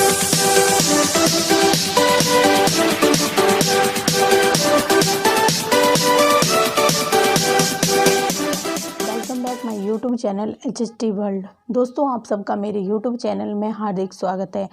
Welcome back my YouTube channel HST world. दोस्तों, आप सबका मेरे यूट्यूब चैनल में हार्दिक स्वागत है।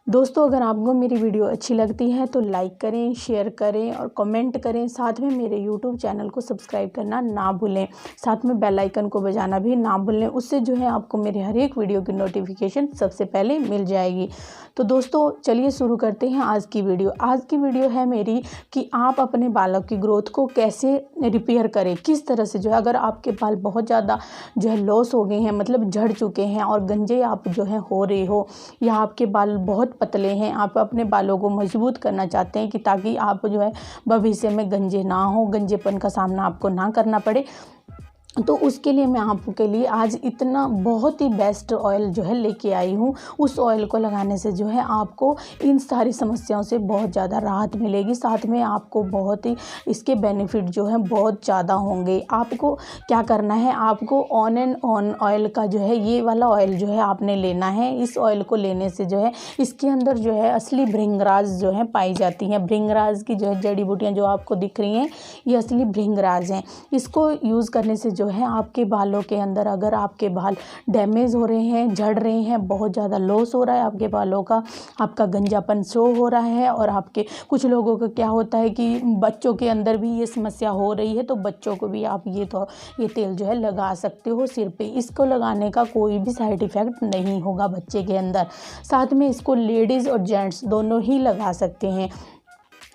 दोस्तों, अगर आपको मेरी वीडियो अच्छी लगती है तो लाइक करें, शेयर करें और कमेंट करें। साथ में मेरे यूट्यूब चैनल को सब्सक्राइब करना ना भूलें। साथ में बेल आइकन को बजाना भी ना भूलें। उससे जो है आपको मेरे हर एक वीडियो की नोटिफिकेशन सबसे पहले मिल जाएगी। तो दोस्तों, चलिए शुरू करते हैं आज की वीडियो। आज की वीडियो है मेरी कि आप अपने बालों की ग्रोथ को कैसे रिपेयर करें, किस तरह से जो है अगर आपके बाल बहुत ज़्यादा जो है लॉस हो गए हैं, मतलब झड़ चुके हैं और गंजे आप जो है हो रहे हो, या आपके बाल बहुत पतले हैं, आप अपने बालों को मजबूत करना चाहते हैं कि ताकि आप जो है भविष्य में गंजे ना हो, गंजेपन का सामना आपको ना करना पड़े, तो उसके लिए मैं आपके लिए आज इतना बहुत ही बेस्ट ऑयल जो है लेके आई हूँ। उस ऑयल को लगाने से जो है आपको इन सारी समस्याओं से बहुत ज़्यादा राहत मिलेगी। साथ में आपको बहुत ही इसके बेनिफिट जो है बहुत ज़्यादा होंगे। आपको क्या करना है, आपको ऑन एंड ऑन ऑयल का जो है ये वाला ऑयल जो है आपने लेना है। इस ऑयल को लेने से जो है इसके अंदर जो है असली भृंगराज जो है पाई जाती हैं। भृंगराज की जो है जड़ी बूटियाँ जो आपको दिख रही हैं, ये असली भृंगराज हैं। इसको यूज़ करने से जो है आपके बालों के अंदर अगर आपके बाल डैमेज हो रहे हैं, झड़ रहे हैं, बहुत ज़्यादा लॉस हो रहा है आपके बालों का, आपका गंजापन शो हो रहा है, और आपके कुछ लोगों का क्या होता है कि बच्चों के अंदर भी ये समस्या हो रही है, तो बच्चों को भी आप ये तेल जो है लगा सकते हो सिर पे। इसको लगाने का कोई भी साइड इफ़ेक्ट नहीं होगा बच्चे के अंदर। साथ में इसको लेडीज़ और जेंट्स दोनों ही लगा सकते हैं।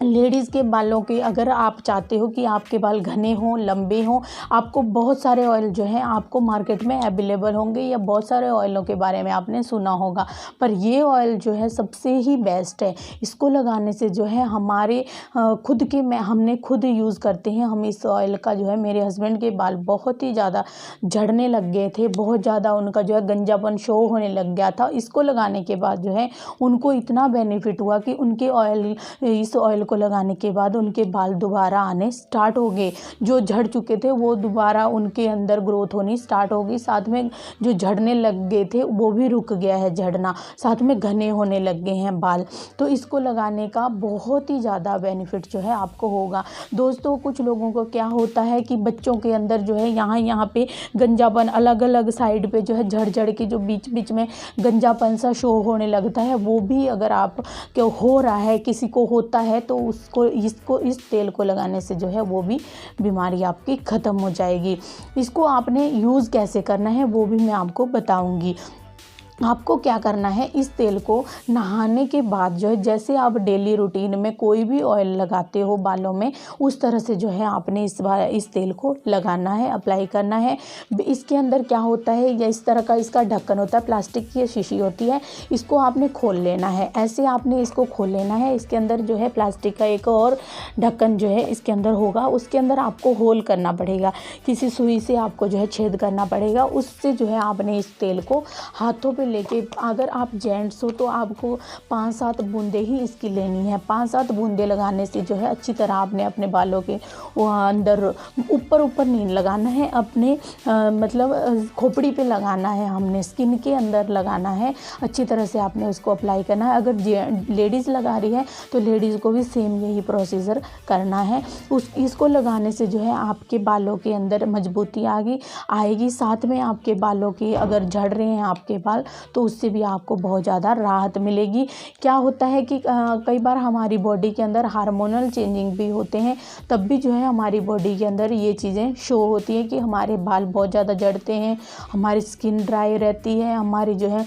लेडीज़ के बालों के अगर आप चाहते हो कि आपके बाल घने हों, लंबे हों, आपको बहुत सारे ऑयल जो है आपको मार्केट में अवेलेबल होंगे, या बहुत सारे ऑयलों के बारे में आपने सुना होगा, पर ये ऑयल जो है सबसे ही बेस्ट है। इसको लगाने से जो है हमारे हमने खुद यूज़ करते हैं हम इस ऑयल का। जो है मेरे हस्बैंड के बाल बहुत ही ज़्यादा झड़ने लग गए थे, बहुत ज़्यादा उनका जो है गंजापन शो होने लग गया था। इसको लगाने के बाद जो है उनको इतना बेनिफिट हुआ कि इस ऑयल को लगाने के बाद उनके बाल दोबारा आने स्टार्ट हो गए। जो झड़ चुके थे वो दोबारा उनके अंदर ग्रोथ होनी स्टार्ट हो गई। साथ में जो झड़ने लग गए थे वो भी रुक गया है झड़ना, साथ में घने होने लग गए हैं बाल। तो इसको लगाने का बहुत ही ज़्यादा बेनिफिट जो है आपको होगा। दोस्तों, कुछ लोगों को क्या होता है कि बच्चों के अंदर जो है यहाँ पे गंजापन अलग अलग साइड पे जो है झड़ के जो बीच बीच में गंजापन सा शो होने लगता है, वो भी अगर आप क्यों हो रहा है, किसी को होता है, तो इस तेल को लगाने से जो है वो भी बीमारी आपकी ख़त्म हो जाएगी। इसको आपने यूज़ कैसे करना है वो भी मैं आपको बताऊंगी। आपको क्या करना है, इस तेल को नहाने के बाद जो है जैसे आप डेली रूटीन में कोई भी ऑयल लगाते हो बालों में, उस तरह से जो है आपने इस तेल को लगाना है, अप्लाई करना है। इसके अंदर क्या होता है, या इस तरह का इसका ढक्कन होता है, प्लास्टिक की शीशी होती है, इसको आपने खोल लेना है। ऐसे आपने इसको खोल लेना है। इसके अंदर जो है प्लास्टिक का एक और ढक्कन जो है इसके अंदर होगा, उसके अंदर आपको होल करना पड़ेगा, किसी सुई से आपको जो है छेद करना पड़ेगा। उससे जो है आपने इस तेल को हाथों पे लेके, अगर आप जेंट्स हो तो आपको 5-7 बूंदे ही इसकी लेनी है। 5-7 बूंदे लगाने से जो है अच्छी तरह आपने अपने बालों के अंदर ऊपर नहीं लगाना है, अपने मतलब खोपड़ी पे लगाना है, हमने स्किन के अंदर लगाना है। अच्छी तरह से आपने उसको अप्लाई करना है। अगर लेडीज़ लगा रही है तो लेडीज़ को भी सेम यही प्रोसीजर करना है। इसको लगाने से जो है आपके बालों के अंदर मजबूती आएगी। साथ में आपके बालों की अगर झड़ रहे हैं आपके बाल, तो उससे भी आपको बहुत ज़्यादा राहत मिलेगी। क्या होता है कि कई बार हमारी बॉडी के अंदर हार्मोनल चेंजिंग भी होते हैं, तब भी जो है हमारी बॉडी के अंदर ये चीज़ें शो होती हैं कि हमारे बाल बहुत ज़्यादा झड़ते हैं, हमारी स्किन ड्राई रहती है, हमारी जो है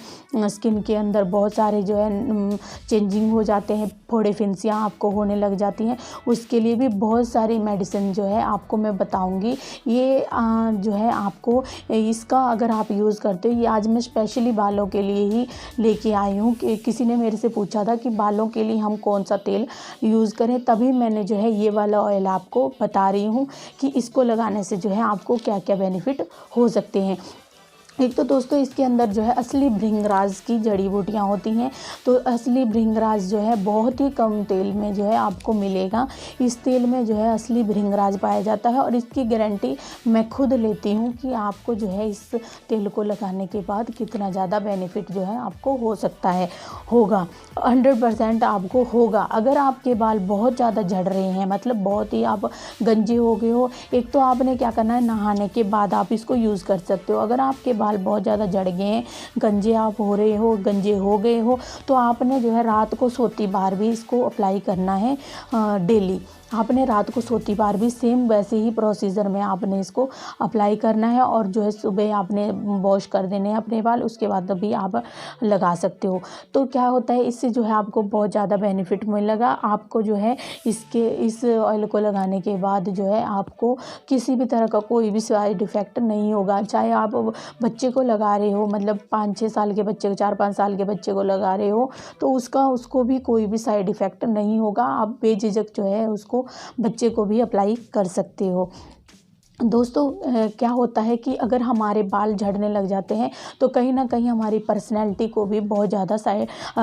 स्किन के अंदर बहुत सारे जो है चेंजिंग हो जाते हैं, फोड़े फिंसियाँ आपको होने लग जाती हैं। उसके लिए भी बहुत सारी मेडिसिन जो है आपको मैं बताऊंगी। ये जो है आपको इसका अगर आप यूज़ करते हो, ये आज मैं स्पेशली बालों के लिए ही लेके आई हूँ। कि किसी ने मेरे से पूछा था कि बालों के लिए हम कौन सा तेल यूज़ करें, तभी मैंने जो है ये वाला ऑयल आपको बता रही हूँ कि इसको लगाने से जो है आपको क्या क्या बेनिफिट हो सकते हैं। एक तो दोस्तों इसके अंदर जो है असली भृंगराज की जड़ी बूटियाँ होती हैं। तो असली भृंगराज जो है बहुत ही कम तेल में जो है आपको मिलेगा। इस तेल में जो है असली भृंगराज पाया जाता है और इसकी गारंटी मैं खुद लेती हूँ कि आपको जो है इस तेल को लगाने के बाद कितना ज़्यादा बेनिफिट जो है आपको हो सकता है, होगा 100% आपको होगा। अगर आपके बाल बहुत ज़्यादा झड़ रहे हैं, मतलब बहुत ही आप गंजे हो गए हो, एक तो आपने क्या करना है, नहाने के बाद आप इसको यूज़ कर सकते हो। अगर आपके बाल बहुत ज़्यादा झड़ गए हैं, गंजे आप हो रहे हो, गंजे हो गए हो, तो आपने जो है रात को सोती बार भी इसको अप्लाई करना है डेली। आपने रात को सोती बार भी सेम वैसे ही प्रोसीजर में आपने इसको अप्लाई करना है और जो है सुबह आपने वॉश कर देने हैं अपने बाल, उसके बाद भी आप लगा सकते हो। तो क्या होता है, इससे जो है आपको बहुत ज़्यादा बेनिफिट मिलेगा। आपको जो है इस ऑयल को लगाने के बाद जो है आपको किसी भी तरह का कोई भी साइड इफ़ेक्ट नहीं होगा। चाहे आप बच्चे को लगा रहे हो, मतलब 5-6 साल के बच्चे को, 4-5 साल के बच्चे को लगा रहे हो, तो उसको भी कोई भी साइड इफ़ेक्ट नहीं होगा। आप बेझिझक जो है उसको बच्चे को भी अप्लाई कर सकते हो। दोस्तों क्या होता है कि अगर हमारे बाल झड़ने लग जाते हैं तो कहीं ना कहीं हमारी पर्सनैलिटी को भी बहुत ज़्यादा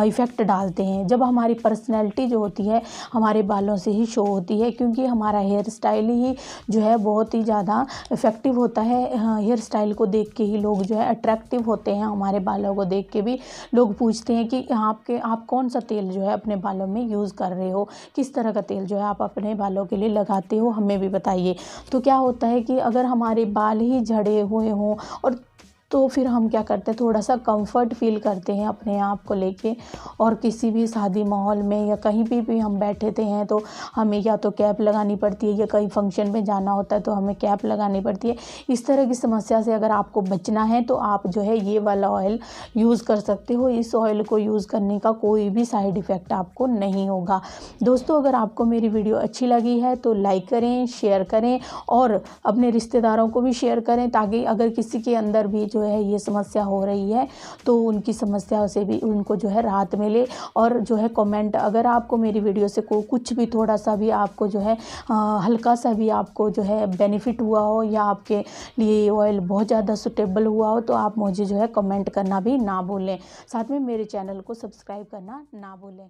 इफ़ेक्ट डालते हैं। जब हमारी पर्सनैलिटी जो होती है हमारे बालों से ही शो होती है, क्योंकि हमारा हेयर स्टाइल ही जो है बहुत ही ज़्यादा इफ़ेक्टिव होता है। हेयर स्टाइल को देख के ही लोग जो है अट्रैक्टिव होते हैं। हमारे बालों को देख के भी लोग पूछते हैं कि आप कौन सा तेल जो है अपने बालों में यूज़ कर रहे हो, किस तरह का तेल जो है आप अपने बालों के लिए लगाते हो, हमें भी बताइए। तो क्या होता है कि अगर हमारे बाल ही झड़े हुए हों और तो फिर हम क्या करते हैं, थोड़ा सा कंफर्ट फील करते हैं अपने आप को लेके, और किसी भी शादी माहौल में या कहीं भी हम बैठे थे हैं तो हमें या तो कैप लगानी पड़ती है, या कहीं फंक्शन में जाना होता है तो हमें कैप लगानी पड़ती है। इस तरह की समस्या से अगर आपको बचना है तो आप जो है ये वाला ऑयल यूज़ कर सकते हो। इस ऑयल को यूज़ करने का कोई भी साइड इफ़ेक्ट आपको नहीं होगा। दोस्तों अगर आपको मेरी वीडियो अच्छी लगी है तो लाइक करें, शेयर करें और अपने रिश्तेदारों को भी शेयर करें, ताकि अगर किसी के अंदर भी जो है ये समस्या हो रही है तो उनकी समस्या से भी उनको जो है राहत मिले। और जो है कमेंट, अगर आपको मेरी वीडियो से कुछ भी थोड़ा सा भी आपको जो है हल्का सा भी आपको जो है बेनिफिट हुआ हो, या आपके लिए ये ऑयल बहुत ज़्यादा सूटेबल हुआ हो, तो आप मुझे जो है कमेंट करना भी ना भूलें। साथ में मेरे चैनल को सब्सक्राइब करना ना भूलें।